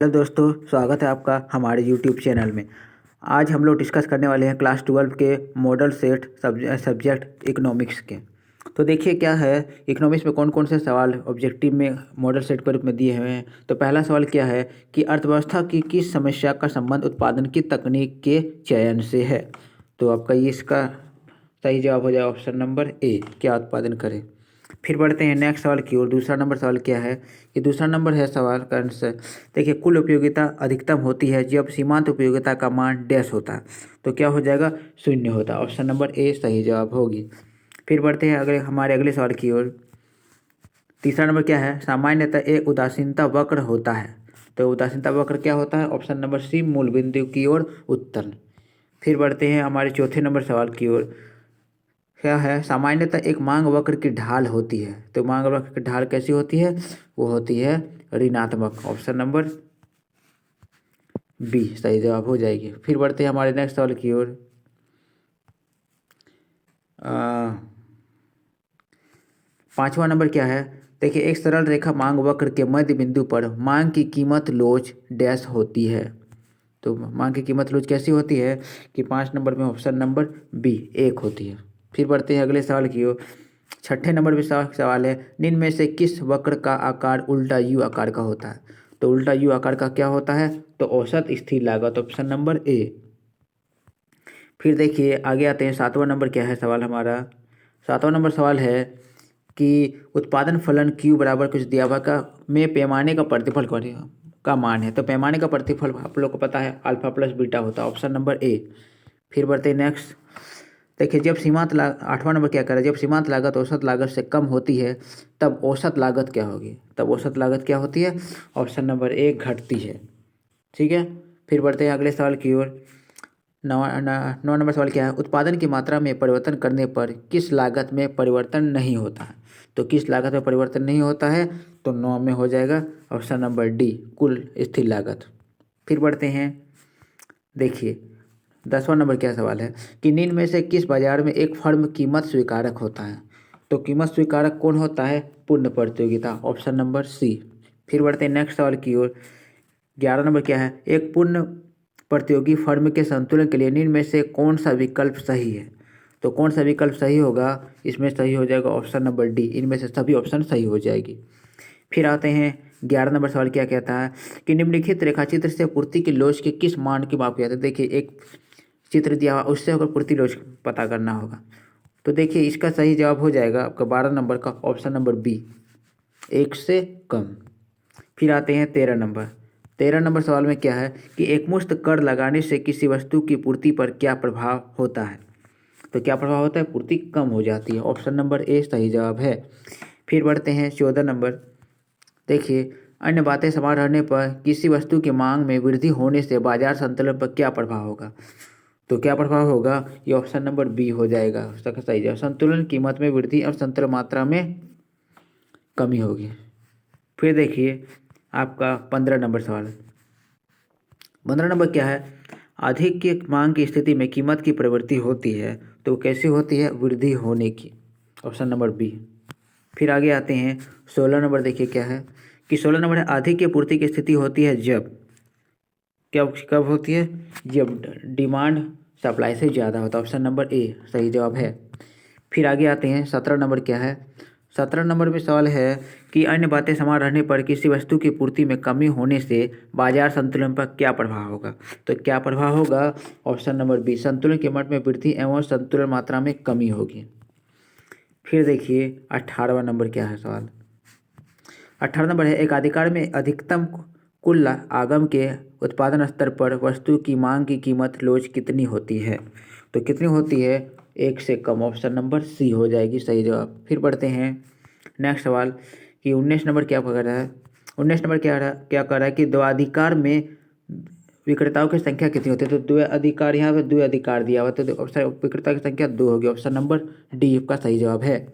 Hello दोस्तों, स्वागत है आपका हमारे यूट्यूब चैनल में। आज हम लोग डिस्कस करने वाले हैं क्लास 12 के मॉडल सेट सब्जेक्ट इकोनॉमिक्स के। तो देखिए क्या है, इकोनॉमिक्स में कौन कौन से सवाल ऑब्जेक्टिव में मॉडल सेट के रूप में दिए हुए हैं। तो पहला सवाल क्या है कि अर्थव्यवस्था की किस समस्या का संबंध उत्पादन की तकनीक के चयन से है। तो आपका ये इसका सही जवाब हो जाएगा ऑप्शन नंबर ए, क्या उत्पादन करें। फिर बढ़ते हैं नेक्स्ट सवाल की ओर। दूसरा नंबर सवाल क्या है कि दूसरा नंबर है सवाल का आंसर। देखिए, कुल उपयोगिता अधिकतम होती है जब सीमांत उपयोगिता का मान डैश होता है। तो क्या हो जाएगा, शून्य होता है। ऑप्शन नंबर ए सही जवाब होगी। फिर बढ़ते हैं हमारे अगले सवाल की ओर। तीसरा नंबर क्या है, सामान्यतः एक उदासीनता वक्र होता है। तो उदासीनता वक्र क्या होता है, ऑप्शन नंबर सी मूल बिंदु की ओर उत्तल। फिर बढ़ते हैं हमारे चौथे नंबर सवाल की ओर। क्या है, सामान्यतः एक मांग वक्र की ढाल होती है। तो मांग वक्र की ढाल कैसी होती है, वो होती है ऋणात्मक। ऑप्शन नंबर बी सही जवाब हो जाएगी। फिर बढ़ते हैं हमारे नेक्स्ट सवाल की ओर। पांचवा नंबर क्या है, देखिए एक सरल रेखा मांग वक्र के मध्य बिंदु पर मांग की कीमत लोच डैश होती है। तो मांग की कीमत लोच कैसी होती है कि 5 नंबर में ऑप्शन नंबर बी 1 होती है। फिर बढ़ते हैं अगले सवाल की ओर। छठे नंबर पे सवाल है, निम्न में से किस वक्र का आकार उल्टा यू आकार का होता है। तो उल्टा यू आकार का क्या होता है, तो औसत स्थिर लागत। Option number A. फिर देखिए आगे आते हैं, सातवां नंबर क्या है सवाल हमारा। सातवां नंबर सवाल है कि उत्पादन फलन Q बराबर कुछ दिया हुआ का में पैमाने का प्रतिफल का मान है। तो पैमाने का प्रतिफल आप लोग को पता है अल्फा प्लस बीटा होता है। Option number A. फिर बढ़ते हैं नेक्स्ट। देखिए जब आठवां नंबर क्या कर रहा है, जब सीमांत लागत औसत लागत से कम होती है तब औसत लागत क्या होगी। तब औसत लागत क्या होती है, ऑप्शन नंबर ए घटती है। ठीक है। फिर बढ़ते हैं अगले सवाल की ओर। नौ नंबर सवाल क्या है, उत्पादन की मात्रा में परिवर्तन करने पर किस लागत में परिवर्तन नहीं होता है। तो किस लागत में परिवर्तन नहीं होता है, तो 9 में हो जाएगा ऑप्शन नंबर डी कुल स्थिर लागत। फिर बढ़ते हैं, देखिए 10वां नंबर क्या सवाल है कि निम्न में से किस बाजार में एक फर्म कीमत स्वीकारक होता है। तो कीमत स्वीकारक कौन होता है, पूर्ण प्रतियोगिता। Option number C. फिर बढ़ते हैं नेक्स्ट सवाल की ओर। 11 नंबर क्या है, एक पूर्ण प्रतियोगी फर्म के संतुलन के लिए निम्न में से कौन सा विकल्प सही है। तो कौन सा विकल्प सही होगा, इसमें सही हो जाएगा ऑप्शन नंबर डी, इनमें से सभी ऑप्शन सही हो जाएगी। फिर आते हैं 11 नंबर सवाल क्या कहता है कि निम्नलिखित रेखाचित्र से पूर्ति की लोच के किस मान की माप किया जाता है। देखिए एक चित्र दिया हुआ, उससे अगर पूर्ति लोच पता करना होगा। तो देखिए इसका सही जवाब हो जाएगा आपका 12 नंबर का ऑप्शन नंबर बी, 1 से कम। फिर आते हैं 13 नंबर। 13 नंबर सवाल में क्या है कि एकमुश्त कर लगाने से किसी वस्तु की पूर्ति पर क्या प्रभाव होता है। तो क्या प्रभाव होता है, पूर्ति कम हो जाती है। ऑप्शन नंबर ए सही जवाब है। फिर बढ़ते हैं 14 नंबर। देखिए अन्य बातें समान रहने पर किसी वस्तु की मांग में वृद्धि होने से बाजार संतुलन पर क्या प्रभाव होगा। तो क्या प्रभाव होगा, ये ऑप्शन नंबर बी हो जाएगा उसका सही जवाब। संतुलन कीमत में वृद्धि और संतुलन मात्रा में कमी होगी। फिर देखिए आपका 15 नंबर सवाल। 15 नंबर क्या है, अधिक की मांग की स्थिति में कीमत की प्रवृत्ति होती है। तो कैसी होती है, वृद्धि होने की। Option number B. फिर आगे आते हैं 16 नंबर। देखिए क्या है कि 16 नंबर है, अधिक की पूर्ति की स्थिति होती है जब, क्या कब होती है, जब डिमांड सप्लाई से ज़्यादा होता है। ऑप्शन नंबर ए सही जवाब है। फिर आगे आते हैं 17 नंबर क्या है। 17 नंबर में सवाल है कि अन्य बातें समान रहने पर किसी वस्तु की पूर्ति में कमी होने से बाजार संतुलन पर क्या प्रभाव होगा। तो क्या प्रभाव होगा, ऑप्शन नंबर बी, संतुलन कीमत में वृद्धि एवं संतुलन मात्रा में कमी होगी। फिर देखिए 18वां नंबर क्या है सवाल। 18 नंबर है, एक अधिकार में अधिकतम कुल आगम के उत्पादन स्तर पर वस्तु की मांग की कीमत लोच कितनी होती है। तो कितनी होती है, 1 से कम। ऑप्शन नंबर सी हो जाएगी सही जवाब। फिर बढ़ते हैं नेक्स्ट सवाल कि 19 नंबर क्या कर रहा है। 19 नंबर क्या कर रहा है कि द्वैधिकार में विक्रेताओं की संख्या कितनी होती है। तो द्वै अधिकार, यहाँ पे द्वै अधिकार दिया हुआ, तो विक्रेता की संख्या 2 होगी। ऑप्शन नंबर डी का सही जवाब है।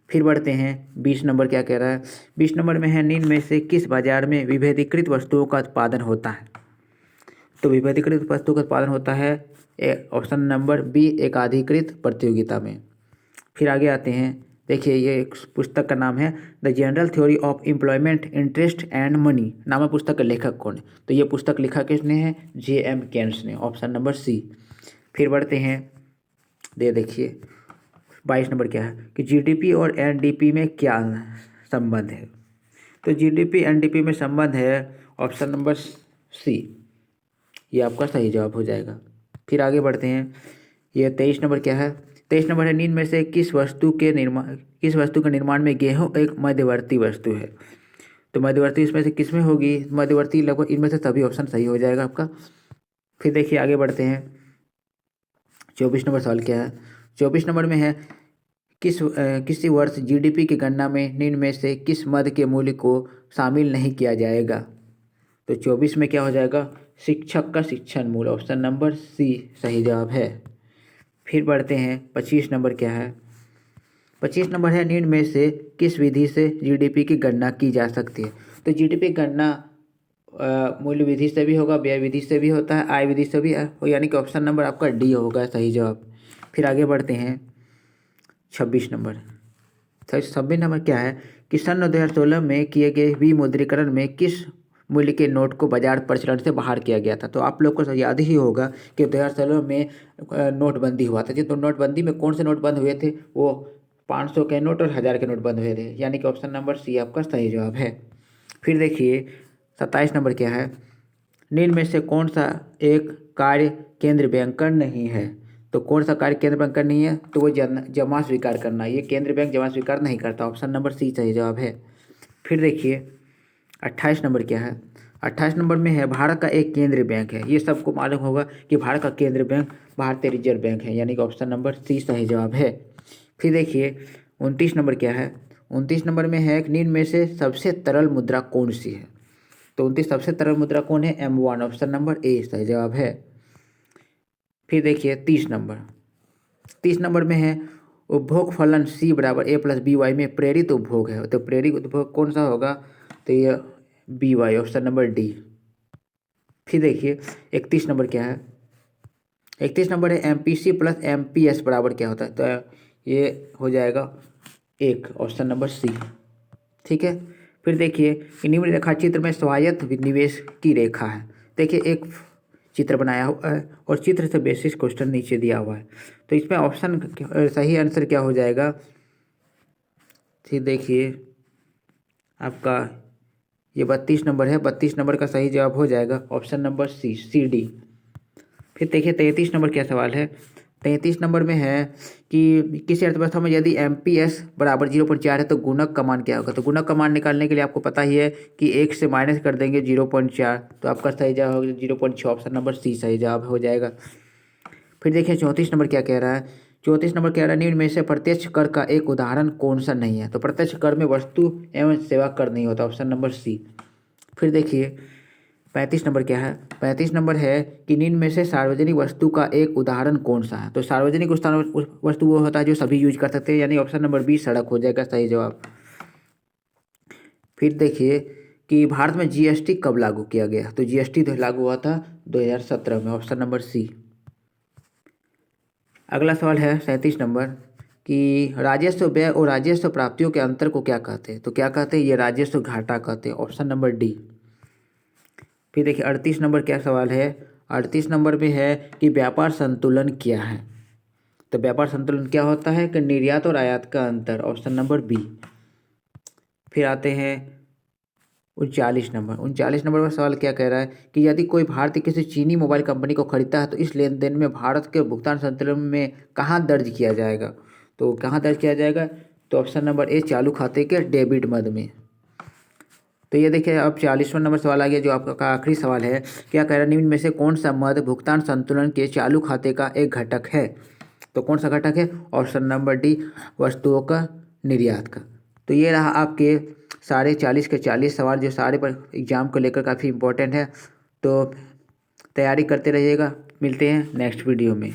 फिर बढ़ते हैं 20 नंबर क्या कह रहा है। 20 नंबर में है, निम्न में से किस बाजार में विभेदीकृत वस्तुओं का उत्पादन होता है। तो विभेदीकृत वस्तु का उत्पादन होता है ऑप्शन नंबर बी, एकाधिकृत प्रतियोगिता में। फिर आगे आते हैं, देखिए ये एक पुस्तक का नाम है the general theory of employment interest and money. नाम है पुस्तक का लेखक कौन है? तो ये पुस्तक लिखा किसने है? J.M. केन्स ने, ऑप्शन नंबर सी। फिर बढ़ते हैं, देखिए 22 नंबर क्या है कि जीडीपी और एनडीपी में क्या संबंध है? तो जीडीपी एनडीपी में संबंध है ऑप्शन नंबर सी, ये आपका सही जवाब हो जाएगा। फिर आगे बढ़ते हैं, ये 23 नंबर क्या है? 23 नंबर है निम्न में से किस वस्तु के निर्माण में गेहूं एक मध्यवर्ती वस्तु है? तो मध्यवर्ती इसमें से किस में होगी? मध्यवर्ती लगभग इनमें से सभी ऑप्शन सही हो जाएगा आपका। फिर देखिए आगे बढ़ते हैं, 24 नंबर सवाल क्या है? 24 नंबर में है किसी वर्ष जीडीपी की गणना में निम्न में से किस मद के मूल्य को शामिल नहीं किया जाएगा? तो 24 में क्या हो जाएगा? शिक्षक का शिक्षण मूल्य, ऑप्शन नंबर सी सही जवाब है। फिर बढ़ते हैं, 25 नंबर क्या है? 25 नंबर है निम्न में से किस विधि से जीडीपी की गणना की जा सकती है? तो जीडीपी गणना मूल्य विधि से भी होगा, व्यय विधि से भी होता है, आय विधि से भी है, यानी कि ऑप्शन नंबर आपका डी होगा सही जवाब। फिर आगे बढ़ते हैं, 26 नंबर। 26 नंबर क्या है कि सन 2016 में किए गए विमुद्रीकरण में किस मूल्य के नोट को बाजार प्रचलन से बाहर किया गया था? तो आप लोग को याद ही होगा कि 2016 में नोटबंदी हुआ था जी। तो नोटबंदी में कौन से नोट बंद हुए थे? वो 500 के नोट और 1000 के नोट बंद हुए थे, यानी कि ऑप्शन नंबर सी आपका सही जवाब है। फिर देखिए 27 नंबर क्या है? निम्न में से कौन सा एक कार्य केंद्र बैंक का नहीं है? तो कौन सा कार्य केंद्र बैंक का नहीं है? तो वो जमा स्वीकार करना, ये केंद्र बैंक जमा स्वीकार नहीं करता, ऑप्शन नंबर सी सही जवाब है। फिर देखिए 28 नंबर क्या है? 28 नंबर में है भारत का एक केंद्रीय बैंक है। ये सबको मालूम होगा कि भारत का केंद्रीय बैंक भारतीय रिजर्व बैंक है, यानी कि ऑप्शन नंबर सी सही जवाब है। फिर देखिए 29 नंबर क्या है? 29 नंबर में है निम्न में से सबसे तरल मुद्रा कौन सी है? तो 29 सबसे तरल मुद्रा कौन है? M1, ऑप्शन नंबर ए सही जवाब है। फिर देखिए 30 नंबर में है उपभोग फलन C बराबर A+BY में प्रेरित उपभोग है। तो प्रेरित उपभोग कौन सा होगा? तो ये BY, ऑप्शन नंबर डी। फिर देखिए 31 नंबर क्या है? 31 नंबर है MPC प्लस MPS बराबर क्या होता है? तो ये हो जाएगा 1, ऑप्शन नंबर सी। ठीक है। फिर देखिए कि निम्न रेखा चित्र में स्वायत्त निवेश की रेखा है। देखिए एक चित्र बनाया हुआ है और चित्र से बेसिस क्वेश्चन नीचे दिया हुआ है, तो इसमें ऑप्शन सही आंसर क्या हो जाएगा? फिर देखिए आपका ये 32 नंबर है, 32 नंबर का सही जवाब हो जाएगा ऑप्शन नंबर सी डी। फिर देखिए 33 नंबर क्या सवाल है? 33 नंबर में है कि किसी अर्थव्यवस्था में यदि MPS बराबर 0.4 है तो गुणक का मान क्या होगा? तो गुणक का मान निकालने के लिए आपको पता ही है कि 1 से माइनस कर देंगे 0.4, तो आपका सही जवाब होगा 0.6, ऑप्शन नंबर सी सही जवाब हो जाएगा। फिर देखिए 34 नंबर क्या कह रहा है? 34 नंबर कह रहा है निम्न में से प्रत्यक्ष कर का एक उदाहरण कौन सा नहीं है? तो प्रत्यक्ष कर में वस्तु एवं सेवा कर नहीं होता, ऑप्शन नंबर सी। फिर देखिए 35 नंबर क्या है? 35 नंबर है कि निम्न में से सार्वजनिक वस्तु का एक उदाहरण कौन सा है? तो सार्वजनिक वस्तु वो होता है जो सभी यूज कर सकते हैं, यानी ऑप्शन नंबर बी सड़क हो जाएगा सही जवाब। फिर देखिए कि भारत में GST कब लागू किया गया? तो GST लागू हुआ था 2017 में, ऑप्शन नंबर सी। अगला सवाल है 37 नंबर कि राजस्व व्यय और राजस्व प्राप्तियों के अंतर को क्या कहते हैं? तो क्या कहते हैं? ये राजस्व घाटा कहते हैं, ऑप्शन नंबर डी। फिर देखिए 38 नंबर क्या सवाल है? 38 नंबर में है कि व्यापार संतुलन क्या है? तो व्यापार संतुलन क्या होता है? कि निर्यात और आयात का अंतर, ऑप्शन नंबर बी। फिर आते हैं 39 नंबर पर सवाल क्या कह रहा है कि यदि कोई भारतीय किसी चीनी मोबाइल कंपनी को खरीदता है तो इस लेन देन में भारत के भुगतान संतुलन में कहाँ दर्ज किया जाएगा? तो कहाँ दर्ज किया जाएगा? तो ऑप्शन नंबर ए चालू खाते के डेबिट मद में। तो ये देखिए अब 40वां नंबर सवाल आ गया जो आपका आखिरी सवाल है। क्या कह रहा है निम्न में से कौन सा मद भुगतान संतुलन के चालू खाते का एक घटक है? तो कौन सा घटक है? ऑप्शन नंबर डी वस्तुओं का निर्यात का। तो ये रहा आपके सारे 40 के 40 सवाल जो सारे पर एग्जाम को लेकर काफ़ी इंपॉर्टेंट है। तो तैयारी करते रहिएगा, मिलते हैं नेक्स्ट वीडियो में।